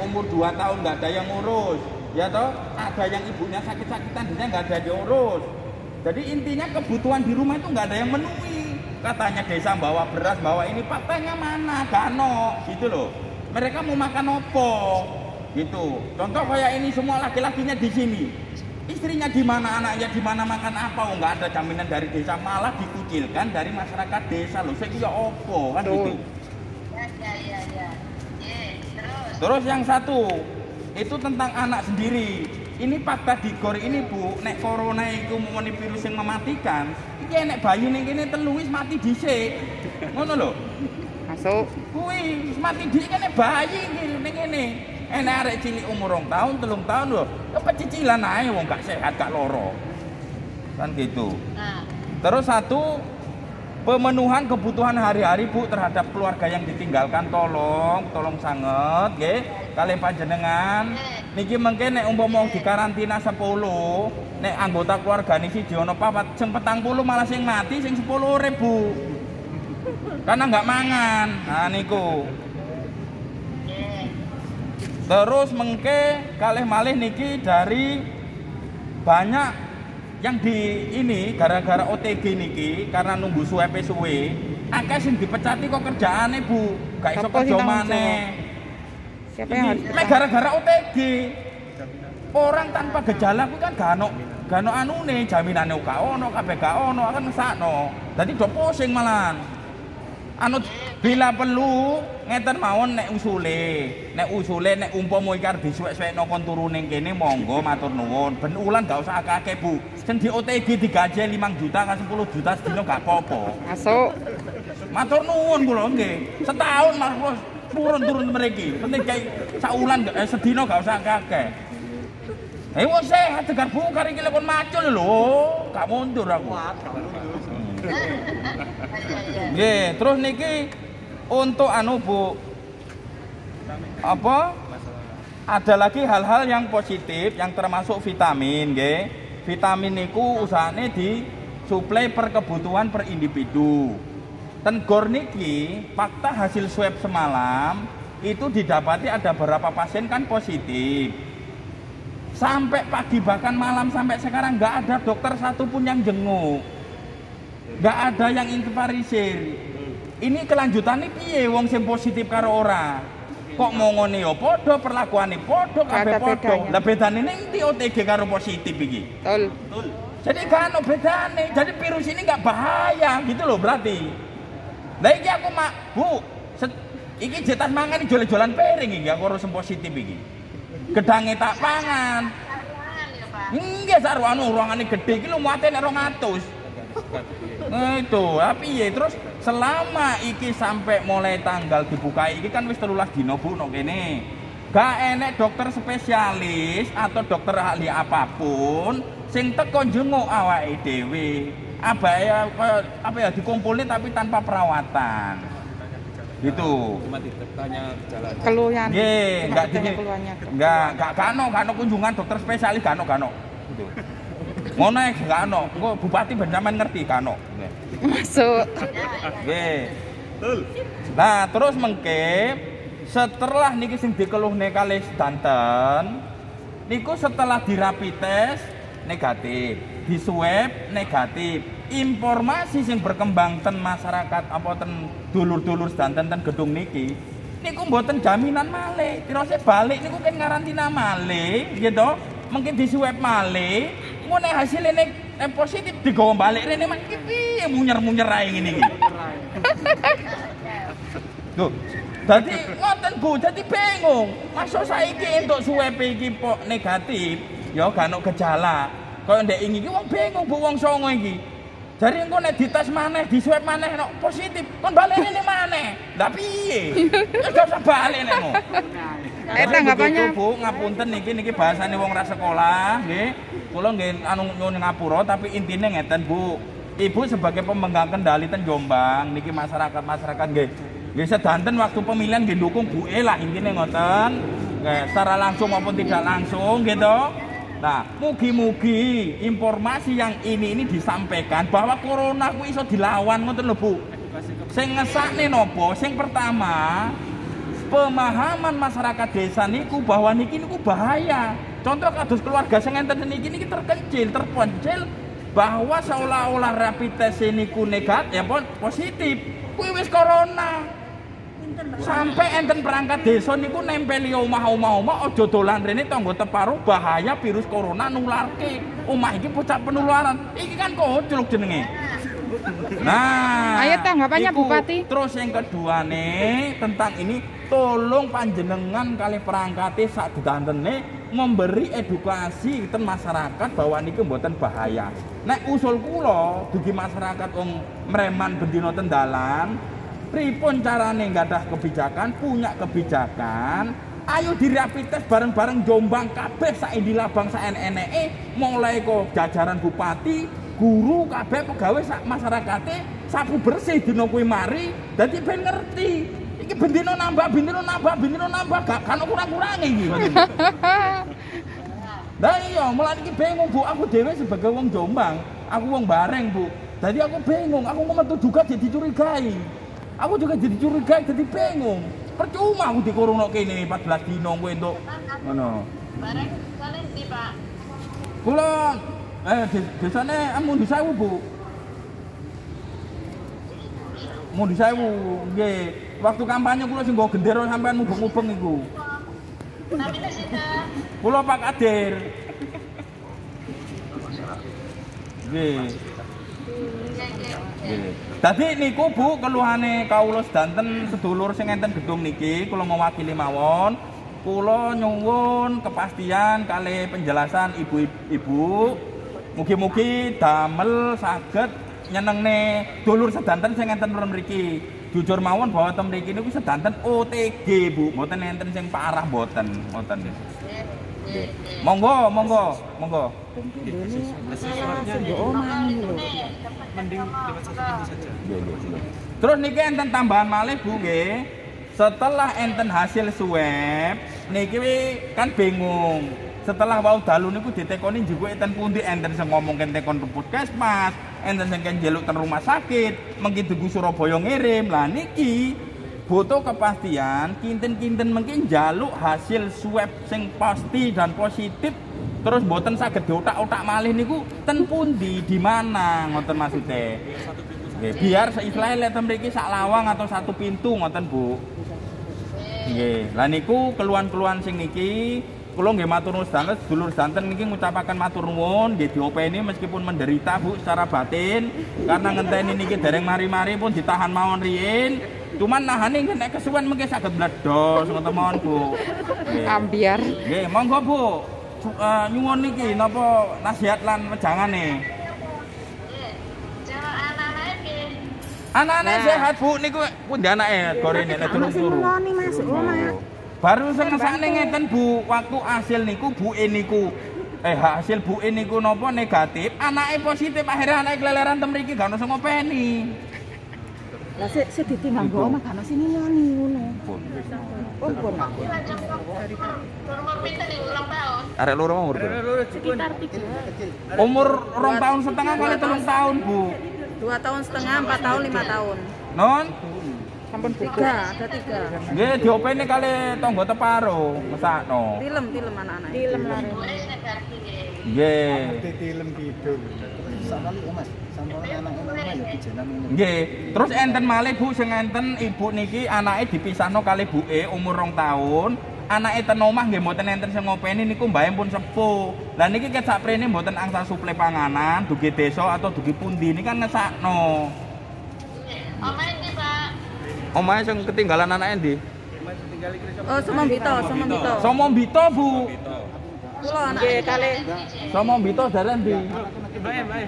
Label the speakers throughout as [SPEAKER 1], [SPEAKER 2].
[SPEAKER 1] umur 2 tahun nggak ada yang ngurus, ya toh, ada yang ibunya sakit-sakitan dia nggak ada yang diurus. Jadi intinya kebutuhan di rumah itu nggak ada yang memenuhi. Katanya desa bawa beras, bawa ini, faktanya mana? Gano, gitu loh. Mereka mau makan opo, gitu. Contoh kayak ini semua laki-lakinya di sini. Istrinya di mana, anaknya di mana, makan apa? Oh, nggak ada jaminan dari desa, malah dikucilkan dari masyarakat desa loh. Saya kira opo kan gitu.
[SPEAKER 2] Ya.
[SPEAKER 1] Terus yang satu itu tentang anak sendiri. Ini fakta di Gor ini Bu, nek corona itu mau virus yang mematikan. Iki nek bayi ning kene telu wis mati dhisik. Ngono lho.
[SPEAKER 3] Masuk.
[SPEAKER 1] Kuwi wis mati dhisik nek bayi iki ning kene. Enak arek cilik umur 2 tahun, 3 tahun lho. Ya pecicilan ae wong gak sehat, gak loro. Kan gitu.
[SPEAKER 2] Nah.
[SPEAKER 1] Terus satu, pemenuhan kebutuhan hari-hari Bu terhadap keluarga yang ditinggalkan tolong sanget nggih kalih panjenengan. Niki mengke nek umpama di karantina 10, nek anggota keluarga niki siji ana 4, sing 40 malah sing mati sing 10 urip Bu. Karena nggak mangan. Nah niku. Terus mengke kalih malih niki dari banyak yang di ini gara-gara OTG niki karena nunggu suwe akeh sing dipecati kok kerjaane Bu gak iso kerja maneh.
[SPEAKER 3] Siapa yang harus
[SPEAKER 1] gara-gara OTG orang tanpa gejala kuwi kan gak ono anune jaminane gak ono kabeh gak ono kan ngesakno dadi do pusing malah anu bila perlu ngeten mawon nek usule nek umpama iki arep disuwek-suwekno kon turu ning kene monggo matur nuwun ben ulan gak usah akeh-akeh Bu sing di OTG digaji 5 juta kan 10 juta sedina gak apa-apa
[SPEAKER 3] masuk
[SPEAKER 1] matur nuwun kula nggih setahun malah turun mriki penting kayak saulan sedina gak usah akeh wong sehat tegar bungkar iki lek kon macul lho gak mundur aku nggih terus niki untuk anu Bu apa ada lagi hal-hal yang positif yang termasuk vitamin nggih vitamin niku usahane disuplai per kebutuhan per individu. Ten Gor niki fakta hasil swab semalam itu didapati ada beberapa pasien kan positif sampai pagi bahkan malam sampai sekarang nggak ada dokter satupun yang jenguk nggak ada yang intervarisir. Ini kelanjutannya piye wong sing positif karo ora kok mau ngene ya padha perlakuane padha kabeh padha lah bedane ning ndi OTG karo positif iki betul jadi kan ono bedane jadi virus ini nggak bahaya gitu loh berarti lah iki aku Bu iki jetas mangan iki jole-jolan piring iki aku harus positif iki gedange tak pangan nggih sarwane ruangane gedhe iki lu muate nek 200 nah itu tapi ya terus selama iki sampai mulai tanggal dibuka iki kan wis 13 dino Bu no kene gak enek dokter spesialis atau dokter ahli apapun sing teko njenguk awake dhewe apa ya dikumpulin tapi tanpa perawatan gitu
[SPEAKER 4] cuma ditanya gejala
[SPEAKER 3] keluhan
[SPEAKER 1] nggih enggak kano kunjungan dokter spesialis kano gitu ngono gak ono engko bupati Benjamin ngerti kano
[SPEAKER 3] masuk
[SPEAKER 1] nggih nah terus mengke setelah niki sing dikeluhne kalih sedanten niku setelah dirapi tes negatif di swab negatif informasi sing berkembang ten masyarakat apa ten dulur-dulur sedanten ten gedung niki niku mboten jaminan malih terus balik niku kan ngarantina malih gitu mungkin di swab malih ngono hasilnya positif digawa balik rene mak iki piye munyer-munyer ae ngene iki. Tuh. Dadi ngoten Bu, dadi bingung. Masuk saiki entuk swab iki kok negatif, ya gak ono gejala. Kaya ndek iki wong bingung Bu wong songo iki. Jare engko nek dites maneh, diswab maneh nek positif, kon balik rene maneh. Lah piye? Ya gak usah balik nekmu.
[SPEAKER 3] Tanggapannya
[SPEAKER 1] Bu, ngapunten niki bahasane wong ra sekolah nggih. Kula nggih anu nyuwun ngapura tapi intine ngeten Bu. Ibu sebagai pemegang kendali ten Jombang niki masyarakat nggih. Nggih sedanten waktu pemilihan nggih dukung Bu lah intine ngoten. Nggih secara langsung maupun tidak langsung gitu. Nah, mugi-mugi informasi yang ini disampaikan bahwa corona ku iso dilawan ngoten lho Bu. Sing ngesakne nopo? Sing pertama pemahaman masyarakat desa niku bahwa niku bahaya. Contoh kados keluarga sing enten niki terpencil bahwa seolah-olah rapid test niku negatif ya positif. Kuwi wis corona. Sampai enten perangkat desa niku nempeli omah-omah aja dolan rene tangga teparo bahaya virus corona nularke. Omah iki puncak penularan. Iki kan koclok jenenge. Nah,
[SPEAKER 3] ayo tanggapannya
[SPEAKER 1] iku.
[SPEAKER 3] Bupati.
[SPEAKER 1] Terus yang kedua nih tentang ini, tolong panjenengan kali perangkate sak didantene memberi edukasi ke masyarakat bahwa niki mboten bahaya. Nek usul kula dugi masyarakat wong mreman bendina tendalan, pripun carane nggadah kebijakan, punya kebijakan, ayo di rapid test bareng-bareng Jombang kabeh saendi labang saeneke mulai kok jajaran bupati, guru kabeh pegawai sak masyarakate sapu bersih dina kuwi mari dadi ben ngerti iki bendina nambah gak kan kurang-kurange iki. Lah iya mulane iki bingung Bu, aku dhewe sebagai wong Jombang, aku wong Bareng Bu. Jadi aku bingung, aku metu juga jadi curigai. Aku juga jadi curigai, jadi bingung. Percuma aku dikoruno kene 14 dino kowe entuk ngono.
[SPEAKER 2] Bareng kalian di Pak.
[SPEAKER 1] Kula desane Mundi Sewu, Bu. Mundi Sewu, nggih. Waktu kampanye kula sing nggo gendera sampean mubeng-mubeng iku.
[SPEAKER 2] Tapi di situ.
[SPEAKER 1] Kula Pak Kadir. Nggih. Nggih. Dadi niku Bu keluhane kawula sedanten sedulur sing enten gedung niki, kula mewakili mawon. Kula nyuwun kepastian kali penjelasan ibu-ibu. Mugi-mugi damel saged nyenengne dulur sedanten sing enten mriki. Jujur mawon bahwa tem mriki niku sedanten OTG, Bu. Mboten enten sing parah mboten, ngoten nggih. Monggo. Terus niki enten tambahan malih Bu nggih. Setelah enten hasil swab niki kan bingung. Setelah wau dalu niku ditekoni juga enten pundi, enten sing ngomongken tekon puskesmas, enten sing njaluk ten rumah sakit, mungkin Tugu Surabaya ngirim. Lah niki butuh kepastian kinten-kinten mungkin njaluk hasil swab sing pasti dan positif terus mboten saged diotak-otak malih niku ten pundi di mana ngoten maksude. Nggih, biar seislahe lek mriki sak lawang atau satu pintu ngoten Bu. Nggih, lah niku keluhan-keluhan sing niki kula nggih matur nuwun sedanten, dulur sedanten niki ngucapaken matur nuwun nggih diopeni meskipun menderita Bu secara batin karena ngenteni niki dereng mari-mari pun ditahan mawon riyin. Cuman nahane nek kesuwen mengke saged bledos ngoten mawon Bu.
[SPEAKER 3] Ambiar.
[SPEAKER 1] Nggih, monggo Bu. Nyuwun niki napa nasihat lan wejangane.
[SPEAKER 2] Jangan anak-anak iki.
[SPEAKER 1] Anak-anak sehat Bu niku pundi anake gorene nek turu-turu.
[SPEAKER 4] Masuk rumah.
[SPEAKER 1] Baru sengesane ngeten Bu, waktu hasil niku buke niku hasil buke niku napa negatif, anake positif, akhirnya anake keleleran tem mriki gak ono sing ngopeni.
[SPEAKER 4] Lah sik ditinggal nggo omah gak ono sing nyoni ngono. Pun.
[SPEAKER 2] Rumah pinter di ulang tahun.
[SPEAKER 1] Arek loro umur
[SPEAKER 4] Sekitar 3.
[SPEAKER 1] umur 2 tahun setengah kali 3 tahun Bu.
[SPEAKER 4] 2 tahun setengah, 4 tahun, 5 tahun.
[SPEAKER 1] Non?
[SPEAKER 4] Sampun 3, ada 3.
[SPEAKER 1] Nggih diopeni kali tangga teparo, mesakno.
[SPEAKER 4] Tilem anak-anak. Tilem lare.
[SPEAKER 2] Boleh sedar iki.
[SPEAKER 1] Nggih.
[SPEAKER 5] Dilem tidur. Sampeyan kok Mas, sampeyan anake omah ya dijenan ngono.
[SPEAKER 1] Nggih, terus enten malih Bu sing enten ibu niki anake dipisahno kali buke umur 2 tahun. Anake ten omah nggih mboten enten sing ngopeni niku mbahe pun sepuh. Lah niki ket saprene mboten angsal suplai panganan, dugi desa atau dugi pundi niki kan ngesakno.
[SPEAKER 2] Omae iki Pak.
[SPEAKER 1] Omahe sing ketinggalan anake ndi?
[SPEAKER 4] Oh, Somombito.
[SPEAKER 1] Somombito Bu.
[SPEAKER 4] Kulo anak kali.
[SPEAKER 1] Somombito dalan ndi?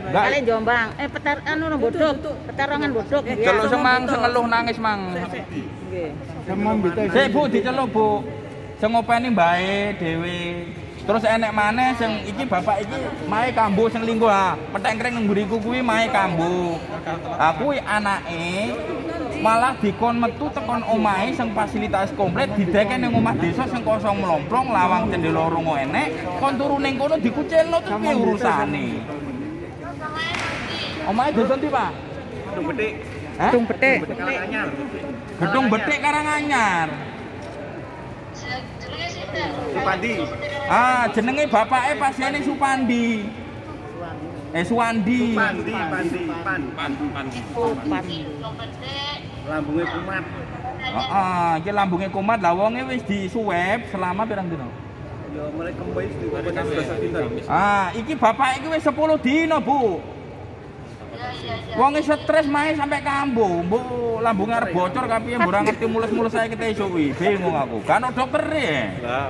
[SPEAKER 4] Kali Jombang. Petar anu bodok, petarongan bodok.
[SPEAKER 1] Celuk semang sengeluh nangis mang.
[SPEAKER 4] Nggih.
[SPEAKER 5] Somombito.
[SPEAKER 1] Sik Bu diceluk Bu. Sing ngopeni mbae dhewe. Terus enek maneh sing iki bapak iki mae kambo sing linggo ha. Petengkreng nang mburiku kuwi mae kambo. Ha kuwi anake malah dikon metu tekon omahe sing fasilitas komplit dideken ning omah desa sing kosong mlomplong lawang cendela loro enek kon turu ning kono dikucilno terus piye urusane. Omahe desa ndi Pak?
[SPEAKER 3] Gedung Betik.
[SPEAKER 1] Gedung Betik Karanganyar.
[SPEAKER 5] Supandi.
[SPEAKER 1] Ah, jenenge bapake pasiene Supandi. Suwandi.
[SPEAKER 5] Pandi, pan. Lambungnya kumat.
[SPEAKER 1] Heeh, iki lambunge kumat. Lah wonge wis disuweb selama pirang dina?
[SPEAKER 5] Ya mulai kembali di Kabupaten Sudah Dinten.
[SPEAKER 1] Ah, iki bapak iki wis 10 dina, Bu. Wonge stres mae sampai kambuh. Mbok lambunge arep bocor kapiye mbok ora ngerti mulus-mulus saiki kita esuk kuwi. Bingung aku. Kan ono dokter e.
[SPEAKER 5] Lah,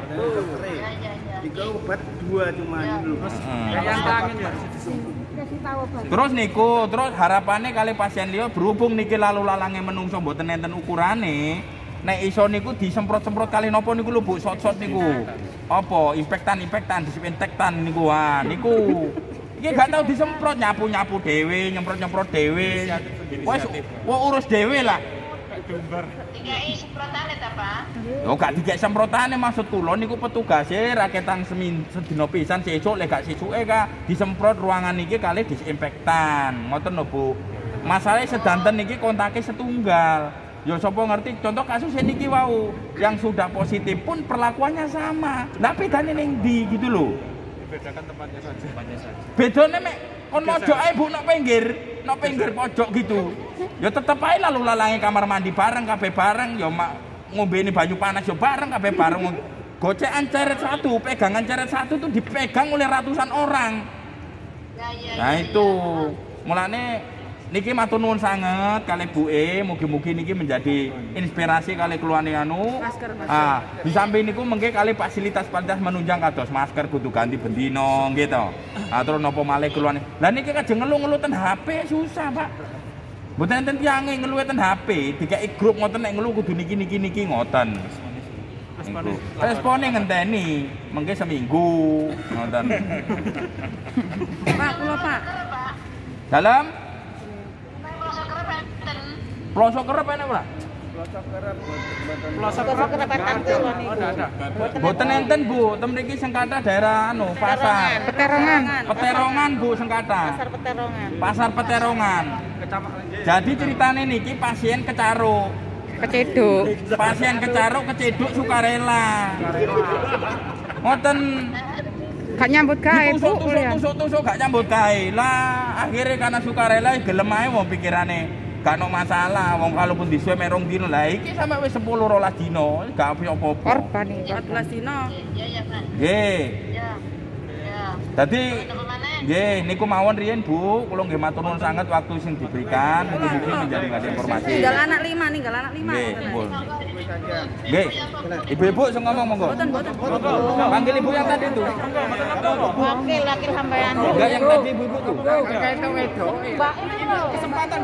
[SPEAKER 5] tiga obat 2 cuma dulu.
[SPEAKER 1] Terus niku, terus harapannya kali pasien liya berhubung niki lalu lalange menungso mboten enten ukurane, nek iso niku disemprot-semprot kali napa niku lho Bu, shot-shot niku. Apa infektan, disinfektan niku. Wah, niku. Iki gak tau disemprot, nyapu-nyapu dhewe, nyemprot-nyemprot dhewe. Wes urus dhewe lah.
[SPEAKER 2] Dikai semprotane ta, Pak?
[SPEAKER 1] Yo gak dikek semprotane maksud kula niku petugase raketan sedina pisan sesuk lek gak sesuke ka disemprot ruangan iki kali disinfektan. Ngoten lho Bu. Masalahe sedanten niki kontake setunggal. Ya sapa ngerti contoh kasus niki wau yang sudah positif pun perlakuannya sama. Lah bedane ning ndi gitu loh.
[SPEAKER 5] Bedakan tempatnya saja.
[SPEAKER 1] Bedane mek kon mojok ae Bu nok pinggir pojok gitu. Ya tetep ae lalu lalange kamar mandi bareng kabeh bareng ya ngombeni banyu panas ya bareng kabeh bareng. Gocekan ceret satu, pegangan ceret satu tuh dipegang oleh ratusan orang. Nah itu mulane niki matur nuwun sanget kali Bu mugi-mugi niki menjadi inspirasi kali keluarne anu. Ah, di samping niku mengke kali fasilitas menunjang kados masker kudu ganti bendino nggih to. Ah terus napa malih keluarne. Lah niki kajeng ngeluh-ngeluh ten HP susah, Pak. Mboten enten tiange ngeluh ten HP, dikeki grup ngoten nek ngeluh kudu niki ngoten. Respone ngenteni, mengke seminggu ngoten.
[SPEAKER 3] Pak, kula Pak.
[SPEAKER 1] Dalam Pelosok kerep enak ora?
[SPEAKER 5] Pelosok kerep
[SPEAKER 1] Mboten enten Bu, tem mriki sing kathah daerah anu, pasar. Peterongan Bu sing kathah. Pasar Peterongan. Jadi ceritane niki pasien kecaruk. Pasien kecaruk keciduk sukarela. Ngoten
[SPEAKER 3] Gak nyambut gawe Bu.
[SPEAKER 1] Tusuk gak nyambut gawe. Lah akhirnya karena sukarela gelem ae wong pikirane. Gak ono masalah, wong kalaupun disuwe mek 2 dino lah iki sampe wis 10 12 dino, gak apa-apa.
[SPEAKER 3] Korban iki
[SPEAKER 4] 14 dino.
[SPEAKER 2] Iya, Pak.
[SPEAKER 1] Nggih.
[SPEAKER 2] Iya. Iya.
[SPEAKER 1] Dadi nggih niku mawon riyen Bu, kula nggih matur nuwun sanget waktu sing diberikan, mugi-mugi menjadi informasi.
[SPEAKER 4] Ninggal anak 5.
[SPEAKER 1] Nggih, pun. Nggih. Ibu-ibu sing ngomong monggo. Panggil ibu yang tadi itu.
[SPEAKER 4] Wakil sampean.
[SPEAKER 1] Enggak yang tadi ibu-ibu tuh.
[SPEAKER 4] Mbak, kesempatan